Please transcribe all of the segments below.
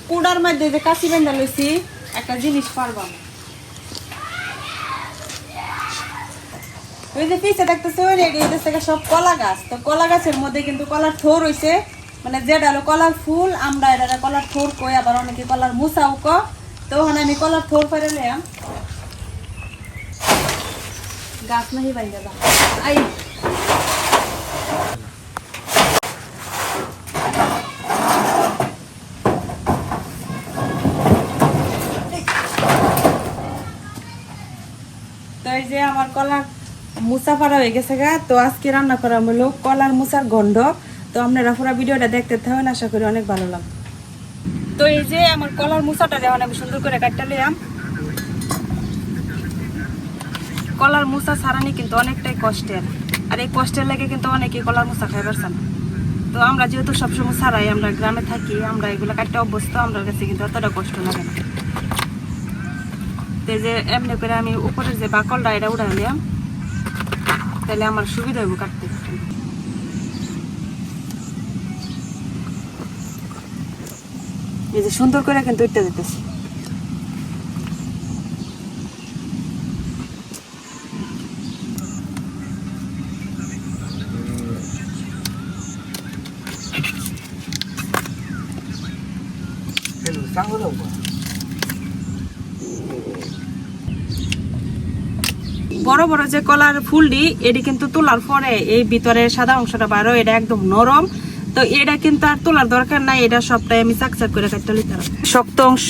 কুড়ার মধ্যে যে কাশি বেঁধে লইছি একটা জিনিস পারবাম। ওই যে পিছে দেখতেছে ওই রেডি হইতেছে সব কলা গাছ। তো কলা গাছের মধ্যে কিন্তু কলার থোর হইছে, মানে যেটা হলো কলার ফুল, আমরা এটা কলার থোর কই, আবার অনেকে কলার মুসাও ক। তো ওখানে আমি কলার থোর ফেলে নিলাম। গাছ নাহি বাইরে যা আই তো এই যে আমার কলার মুসা ফাড়া হয়ে গেছে গা। তো আজকে রান্না করা হলো কলার মুসার গন্ধ। তো আপনারা পুরো ভিডিওটা দেখতে থাকুন, আশা করি অনেক ভালো লাগবে। তো এই যে আমার কলার মুসাটা অনেক সুন্দর করে কাটতে নিলাম। কলার মুসা ছাড়ানি কিন্তু অনেকটাই কষ্টের, আর এই কষ্টের লেগে কিন্তু অনেকেই কলার মুসা খাই পারছে না। তো আমরা যেহেতু সবসময় ছাড়াই, আমরা গ্রামে থাকি, আমরা এগুলো কাটতে অভ্যস্ত, আমরা কাছে কিন্তু অতটা কষ্ট লাগে না। তো এই যে এমনি করে আমি উপরের যে বাকলটা এটা উঠাই নিলাম, তাহলে আমার সুবিধা হইব কাটতে। এই যে সুন্দর করে কিন্তু উঠতে যেতেছি। বড় বড় যে কলার ফুলটি, এটি কিন্তু তোলার পরে এই ভিতরে সাদা অংশটা বাইরে, এটা একদম নরম। তো এটা কিন্তু আর তোলার দরকার নাই, এটা সবটাই আমি চাকচাক করে কাটতে লিতে পারবো।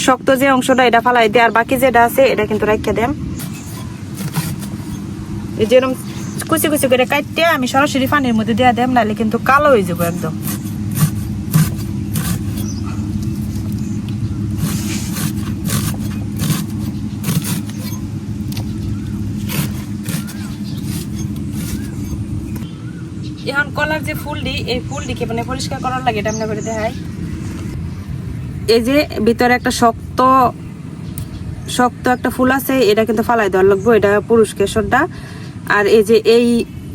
শক্ত যে অংশটা এটা ফালাই দিয়ে, আর বাকি যেটা আছে এটা কিন্তু রাখিয়ে দেন। এই যেরকম কুচি কুচি করে কাটতে আমি সরাসরি পানির মধ্যে দিয়ে দেব, নাহলে কিন্তু কালো হয়ে যাবো একদম। এখন কলার যে ফুলটি, এই ফুলটিকে মানে পরিষ্কার করার লাগে, এটা আমরা করে দেখাই। এই যে ভিতরে একটা শক্ত একটা ফুল আছে, এটা কিন্তু ফালাই দেওয়ার লাগবো, এটা পুরুষ কেশরটা। আর এই যে এই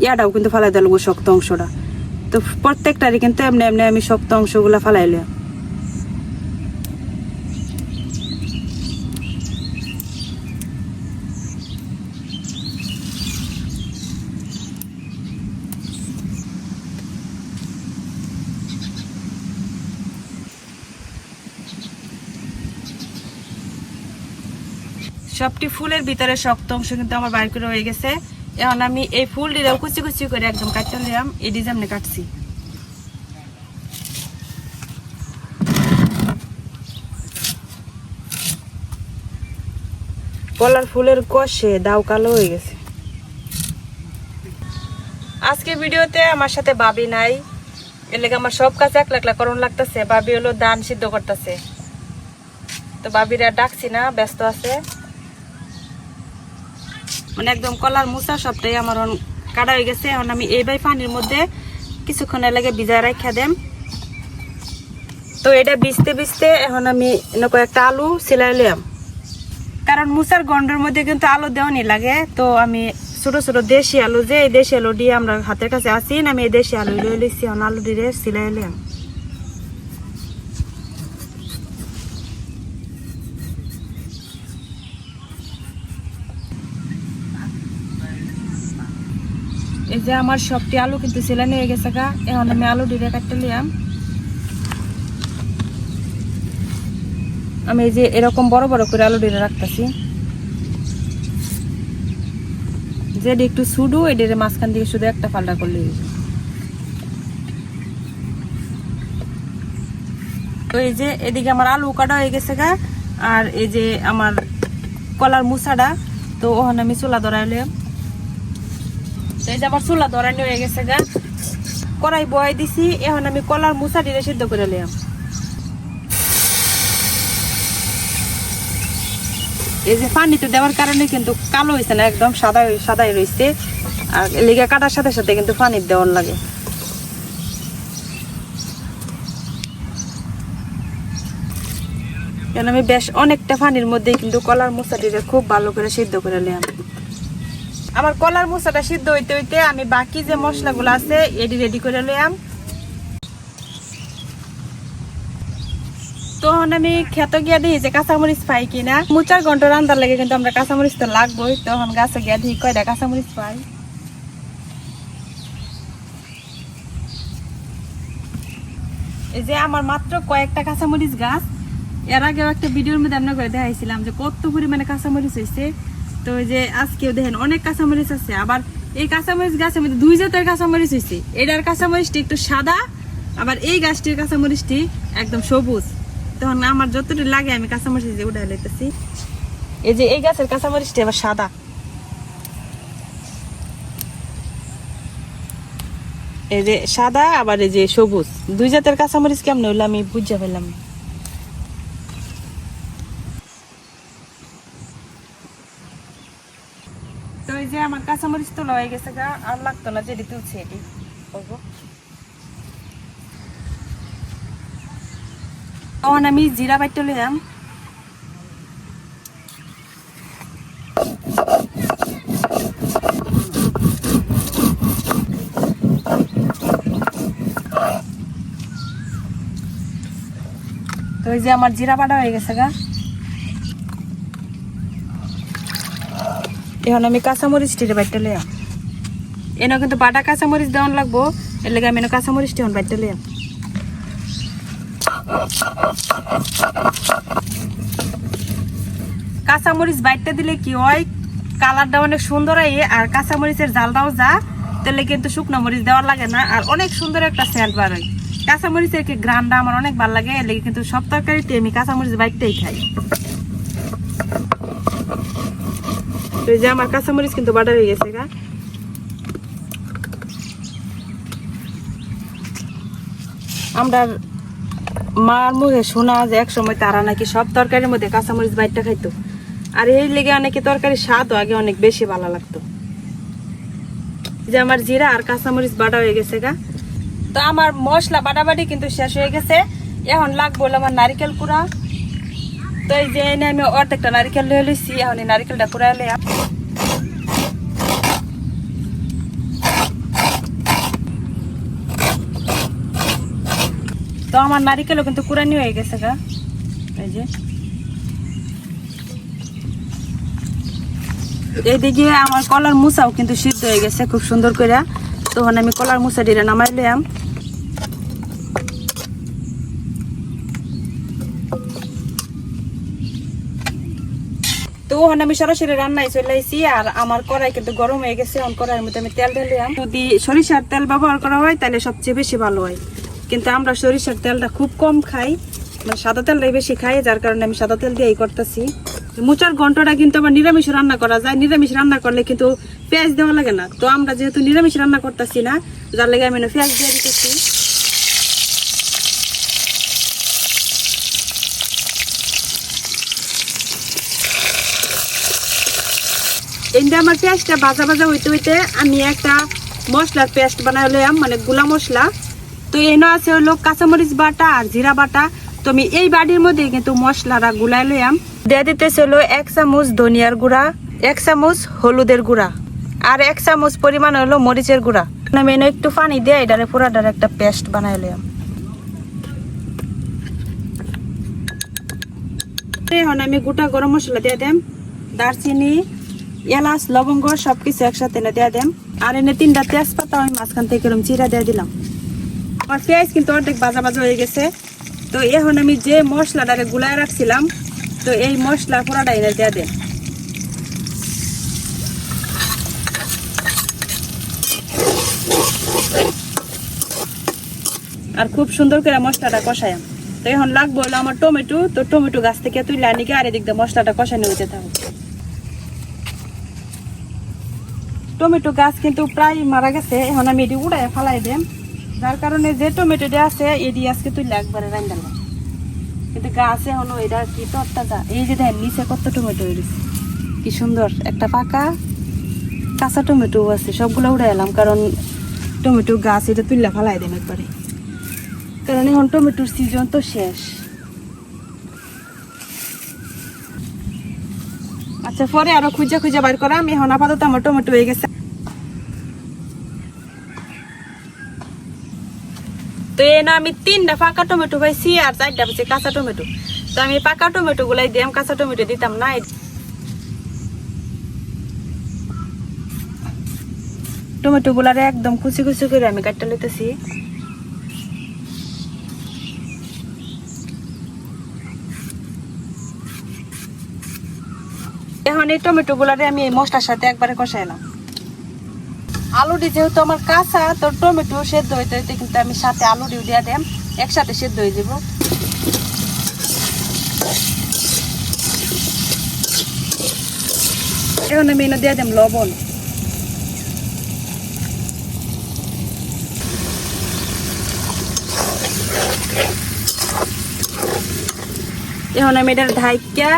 ইয়াটাও কিন্তু ফালাই দেওয়া লাগবো, শক্ত অংশটা। তো প্রত্যেকটারই কিন্তু এমনি এমনি আমি শক্ত অংশগুলা ফালাইলাম। সবটি ফুলের ভিতরে শক্ত অংশ কিন্তু আমার বাইর করে হয়ে গেছে। এখন আমি এই ফুলটিও কুচি কুচি করে একদম কাটতে নিলাম, এই ডিজাইনে কাটছি। কলার ফুলের কষে দাও কালো হয়ে গেছে। আজকে ভিডিওতে আমার সাথে বাবি নাই, এর লেগে আমার সব কাজ একলা একলা করণ লাগতেছে। বাবি হলো ধান সিদ্ধ করতেছে, তো বাবিরা ডাকছি না, ব্যস্ত আছে। মানে একদম কলার মুসা সবটাই আমার কাটা হয়ে গেছে। এখন আমি এইভাবে পানির মধ্যে কিছুক্ষণের লাগে ভিজায় রাখা দেম। তো এটা ভিজতে ভিজতে এখন আমি একটা আলু সিলাই লিয়াম, কারণ মুসার গন্ডের মধ্যে কিন্তু আলু দেওয়ানি লাগে। তো আমি ছোট ছোট দেশি আলু, যে এই দেশি আলু দিয়ে আমরা হাতের কাছে আসি না, আমি এই দেশি আলু লয়ে লিছি। এখন আলু দিয়ে সিলাই লিয়াম। এই যে আমার সবটি আলু কিন্তু সিলাই নিয়ে গেছে গা। এখন আমি আলু দিয়ে কাটতে লিয়াম। আমি এই যে এরকম বড় বড় করে আলু দিয়ে রাখতেছি, যেটা একটু সুডু এদের মাঝখান দিয়ে শুধু একটা ফাল্টা করলে। তো এই যে এদিকে আমার আলু কাটা হয়ে গেছে গা, আর এই যে আমার কলার মুসাটা। তো ওখানে আমি চুলা ধরাইলাম। এই যে আমার চুলা ধরানো হয়ে গেছে গা, কড়াই বয়াই দিছি। এখন আমি কলার মুসা দিয়ে সিদ্ধ করে নিলাম। এই যে পানিতে দেওয়ার কারণে কিন্তু কালো হয়েছে না, একদম সাদাই রয়েছে। আর লেগে কাটার সাথে সাথে কিন্তু পানি দেওয়ার লাগে। আমি বেশ অনেকটা পানির মধ্যে কিন্তু কলার মুসাটিকে খুব ভালো করে সিদ্ধ করে নিলাম। আমার কলার মুসাটা সিদ্ধ হইতে হইতে আমি বাকি যে মশলাগুলো আছে এটি রেডি করে নিলাম। তখন আমি খেত গিয়া দিই যে কাঁচামরিচ পাই কিনা। 3-4 ঘন্টা রান্নার লাগে কিন্তু আমরা কাঁচামরিচ তো লাগবোই। তখন গাছে গিয়া দিই কয়টা কাঁচামরিচ পাই। এই যে আমার মাত্র কয়েকটা কাঁচামরিচ গাছ। এর আগেও একটা ভিডিওর মধ্যে আমরা করে দেখাইছিলাম যে কত পরিমাণে কাঁচামরিচ হয়েছে। তো এই যে আজকেও দেখেন অনেক কাঁচামরিচ আছে। আবার এই কাঁচামরিচ গাছের মধ্যে 2 জাতের কাঁচামরিচ হয়েছে। এটার কাঁচামরিচটি একটু সাদা, আবার এই গাছটির কাঁচামরিচটি একদম সবুজ। তখন আমার যতটুকু লাগে আমি কাঁচামরিচ যে উঠাই লইতেছি। এই যে এই গাছের কাঁচামরিচটি আবার সাদা, এই যে সাদা আবার এই যে সবুজ, 2 জাতের কাঁচামরিচ কেমন হইলো আমি বুঝা পেলাম। তো এই যে আমার কাঁচামরিচ তোলা হয়ে গেছে গা, আর লাগতো না যেটি তুলছে এটি করবো। তখন আমি জিরা বাইটে লইলাম। তো এই যে আমার জিরা বাটা হয়ে গেছে গা। এখন আমি কাঁচামরিচটি বাইটে লইলাম। এনে কিন্তু বাটা কাঁচামরিচ দেওয়ান লাগবো, এর লাগে আমি কাঁচামরিচটি এখন বাইটে লইলাম। কাঁচামরিচ বাইটটা দিলে কি হয়, কালারটা অনেক সুন্দর হয়। আর কাঁচামরিচের জালটাও যা, তাহলে কিন্তু শুকনো মরিচ দেওয়ার লাগে না, আর অনেক সুন্দর একটা সেন্ট বার হয়। কাঁচামরিচের কি গ্রানটা আমার অনেক ভালো লাগে, এর লাগে কিন্তু সব তরকারিতে আমি কাঁচামরিচ বাইটটাই খাই। তো এই যে আমার কাঁচামরিচ কিন্তু বাটা হয়ে গেছে গা। আমরা মার মুখে শোনা যে এক সময় তারা নাকি সব তরকারির মধ্যে কাঁচামরিচ বাইটটা খাইতো, আর এই লেগে অনেকে তরকারির স্বাদও আগে অনেক বেশি ভালো লাগতো। যে আমার জিরা আর কাঁচামরিচ বাটা হয়ে গেছে গা। তো আমার মশলা বাটাবাটি কিন্তু শেষ হয়ে গেছে। এখন লাগবো আমার নারিকেল কুড়া। তো এই যে এনে আমি অর্ধেকটা নারিকেল লয়ে লইছি, এখন এই নারিকেলটা কুড়া লইয়া। তো আমার নারিকেলও কিন্তু কুড়ানি হয়ে গেছে গা। এই যে এইদিকে আমার কলার মুসাও কিন্তু সিদ্ধ হয়ে গেছে খুব সুন্দর করে। তখন আমি কলার মুসা দিয়ে নামাই লইলাম। তো ওখানে আমি সরাসরি রান্নায় চলে আসছি, আর আমার কড়াই কিন্তু গরম হয়ে গেছে। এখন কড়াইয়ের মধ্যে আমি তেল ঢেলাম। যদি সরিষার তেল ব্যবহার করা হয় তাহলে সবচেয়ে বেশি ভালো হয়, কিন্তু আমরা সরিষার তেলটা খুব কম খাই, মানে সাদা তেলটাই বেশি খাই, যার কারণে আমি সাদা তেল দিয়েই করতেছি। মোচার ঘন্টটা কিন্তু আবার নিরামিষ রান্না করা যায়। নিরামিষ রান্না করলে কিন্তু পেঁয়াজ দেওয়া লাগে না। তো আমরা যেহেতু নিরামিষ রান্না করতেছি না, যার লাগে আমি পেঁয়াজ দিয়ে দিতেছি। এইটা আমার পেঁয়াজটা ভাজা ভাজা হইতে হইতে আমি একটা মশলার পেস্ট বানাই লইলাম, মানে গুলা মশলা। তো এনে আছে হলো কাঁচামরিচ বাটা আর জিরা বাটা। তো আমি এই বাটির মধ্যে কিন্তু মশলাটা গুলাই লইলাম। দিয়ে দিতেছে হলো 1 চামচ ধনিয়ার গুঁড়া, 1 চামচ হলুদের গুঁড়া, আর 1 চামচ পরিমাণ হলো মরিচের গুঁড়া। আমি এনে একটু পানি দিয়ে এটারে পুরাটার একটা পেস্ট বানাই লইলাম। এখন আমি গোটা গরম মশলা দিয়ে দেম, দারচিনি, এলাচ, লবঙ্গ সবকিছু একসাথে এনে দিয়ে দেম। আর এনে 3টা তেজপাতা আমি মাঝখান থেকে এরকম চিরা দিয়ে দিলাম। আমার পেঁয়াজ কিন্তু অর্ধেক ভাজা ভাজা হয়ে গেছে। তো এখন আমি যে মশলাটারে গুলায় রাখছিলাম, তো এই মশলা পুরাটা এনে দিয়ে দেন। আর খুব সুন্দর করে মশলাটা কষায়াম। তো এখন লাগবো হলো আমার টমেটো। তো টমেটো গাছ থেকে তুই লানিকে আর এদিক দিয়ে মশলাটা কষানো হইতে থাকবে। টমেটো গাছ কিন্তু প্রায় মারা গেছে, এখন আমি এটি উড়াই ফালাই দেম। যার কারণে যে টমেটোটা আছে এটি আজকে তুই একবারে রান্দালাম, কিন্তু গাছে এখনো এটা কি তরতাজা। এই যে দেখেন নিচে কত টমেটো হয়েছে, কি সুন্দর একটা পাকা কাঁচা টমেটো আছে। সবগুলো উড়াই এলাম, কারণ টমেটো গাছ এটা তুললে ফালাই দেন একবারে, কারণ এখন টমেটোর সিজন তো শেষ। আচ্ছা, পরে আরো খুঁজে খুঁজে বাইর করাম। এখন আপাতত আমার টমেটো হয়ে গেছে। তো এই না আমি 3টা পাকা টমেটো পাইছি আর 4টা পাইছি কাঁচা টমেটো। তো আমি পাকা টমেটো গুলাই দিলাম, কাঁচা টমেটো দিতাম না। টমেটো গুলারে একদম কুচি কুচি করে আমি কাটতে লইতেছি। এখন এই টমেটো গুলারে আমি এই মশলার সাথে একবারে কষাইলাম। আলুটি যেহেতু আমার কাঁচা, তো টমেটো সেদ্ধ হইতে হইতে কিন্তু আমি সাথে আলুটিও দিয়ে দিলাম, একসাথে সেদ্ধ হয়ে যাব। এখন আমি এনে দিয়ে দিলাম লবণ। এখন আমি এটা ঢাইকা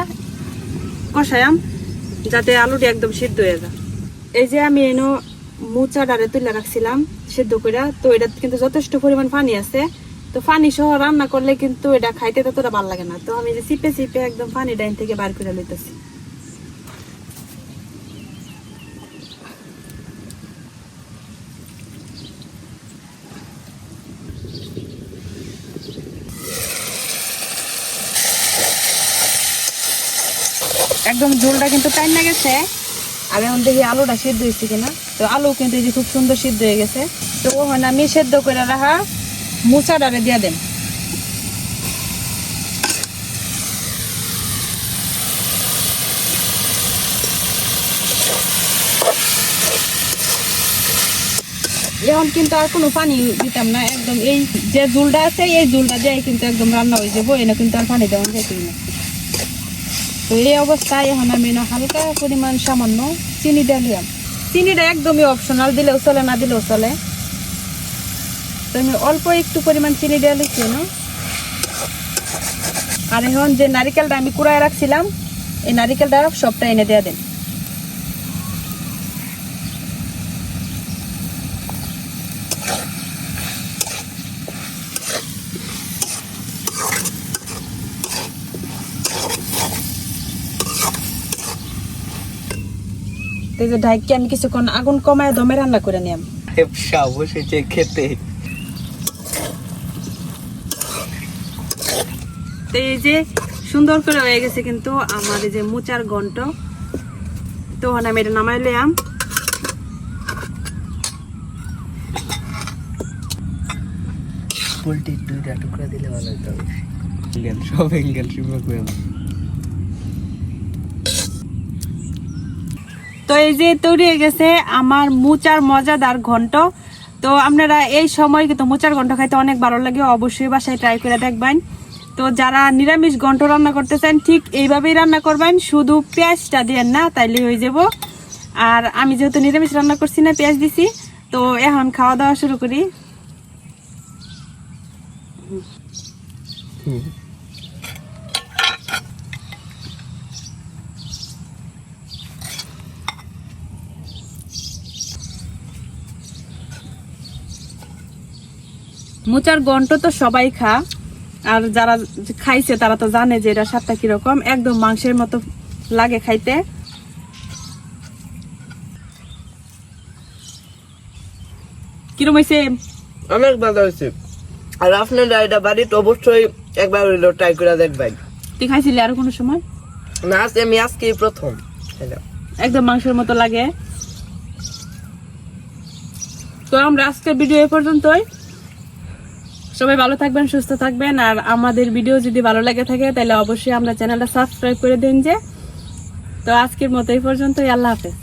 কষায়াম যাতে আলুটি একদম সিদ্ধ হয়ে যায়। এই যে আমি এনো মুচা ডারে তুলে রাখছিলাম সিদ্ধ করে, তো এটা কিন্তু যথেষ্ট পরিমাণ পানি আছে। তো পানি সহ রান্না করলে কিন্তু এটা খাইতে ততটা ভালো লাগে না। তো আমি চিপে চিপে একদম পানি ডাইন থেকে বার করে লইতেছি। একদম ঝোলটা কিন্তু টাইম না গেছে। আর এখন দেখি আলুটা সিদ্ধ হয়েছে কিনা। তো আলু কিন্তু এই যে খুব সুন্দর সিদ্ধ হয়ে গেছে। তো ওখানে আমি সেদ্ধ করে রাখা মুচা ডালে দিয়ে দেন। এখন কিন্তু আর কোনো পানি দিতাম না, একদম এই যে ঝোলটা আছে এই ঝোলটা দিয়ে কিন্তু একদম রান্না হয়ে যাবো। এনে কিন্তু আর পানি দেওয়া যেত না। তো এই অবস্থায় এখন আমি হালকা পরিমাণ সামান্য চিনি দিলাম। চিনিটা একদমই অপশনাল, দিলেও চলে না দিলেও চলে। তো আমি অল্প একটু পরিমাণ চিনি দিয়ে লিখছি না। আর এখন যে নারিকেলটা আমি কুড়ায় রাখছিলাম, এই নারিকেলটা সবটা এনে দিয়ে দেন। এই যে ঢাইকে আমি কিছুক্ষণ আগুন কমায় দমে রান্না করে নিলাম। বসেছে খেতে। তো এই যে সুন্দর করে হয়ে গেছে কিন্তু আমার এই যে মুচার ঘন্ট। তো আমি এটা নামাই লইলাম। পোলট্রি 2টা টুকরা দিলে ভালো হতো। সব এঙ্গেল রিমুভ করে। তো এই যে তৈরি হয়ে গেছে আমার মুচার মজাদার ঘন্ট। তো আপনারা এই সময় কিন্তু মুচার ঘন্ট খাইতে অনেক ভালো লাগে, অবশ্যই বাসায় ট্রাই করে দেখবেন। তো যারা নিরামিষ ঘন্ট রান্না করতে চান ঠিক এইভাবেই রান্না করবেন, শুধু পেঁয়াজটা দিয়ে না, তাইলে হয়ে যাব। আর আমি যেহেতু নিরামিষ রান্না করছি না, পেঁয়াজ দিছি। তো এখন খাওয়া দাওয়া শুরু করি। মুচার ঘন্ট তো সবাই খা, আর যারা খাইছে তারা তো জানে যে এটা স্বাদটা কিরকম। একদম মাংসের মতো লাগে খাইতে। কিরম হয়েছে? অনেক ভালো হয়েছে। আর আপনারা এটা বাড়িতে অবশ্যই একবার হইলো ট্রাই করে দেখবেন। তুই খাইছিলি আর কোনো সময়? না, আমি আজকেই প্রথম। একদম মাংসের মতো লাগে। তো আমরা আজকের ভিডিও এ পর্যন্তই। সবাই ভালো থাকবেন, সুস্থ থাকবেন। আর আমাদের ভিডিও যদি ভালো লাগে থাকে তাহলে অবশ্যই আমরা চ্যানেলটা সাবস্ক্রাইব করে দিন। যে তো আজকের মতো এই পর্যন্তই। আল্লাহ হাফেজ।